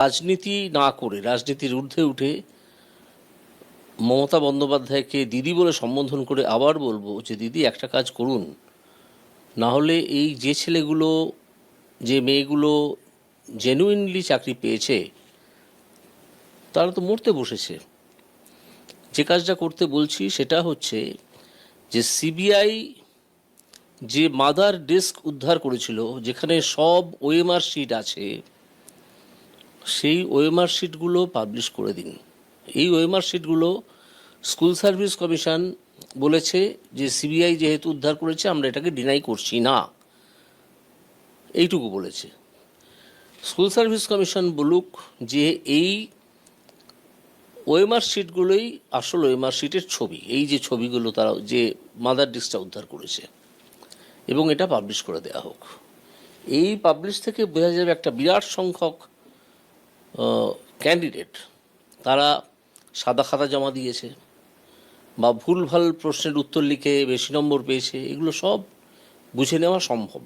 রাজনীতি না করে রাজনীতির ঊর্ধ্বে উঠে মমতা বন্দ্যোপাধ্যায়কে দিদি বলে সম্বোধন করে আবার বলবো যে দিদি একটা কাজ করুন, না হলে এই যে ছেলেগুলো যে মেয়েগুলো জেনুইনলি চাকরি পেয়েছে তারা তো মরতে বসেছে। যে কাজটা করতে বলছি সেটা হচ্ছে যে সিবিআই যে মাদার ডিস্ক উদ্ধার করেছিল, যেখানে সব ওএমআর শিট আছে, সেই ওএমআর শিটগুলো পাবলিশ করে দিন। এই ওএমআর শিটগুলো স্কুল সার্ভিস কমিশন বলেছে যে সিবিআই যেহেতু উদ্ধার করেছে আমরা এটাকে ডিনাই করছি না, এইটুকু বলেছে। স্কুল সার্ভিস কমিশন বলুক যে এই ওএমআর শিটগুলোই আসল ওএমআর শিটের ছবি, এই যে ছবিগুলো তারা যে মাদার ডিস্কটা উদ্ধার করেছে, এবং এটা পাবলিশ করে দেওয়া হোক। এই পাবলিশ থেকে বোঝা যাবে একটা বিরাট সংখ্যক ক্যান্ডিডেট তারা সাদা খাতা জমা দিয়েছে বা ভুলভাল প্রশ্নের উত্তর লিখে বেশি নম্বর পেয়েছে, এগুলো সব বুঝে নেওয়া সম্ভব।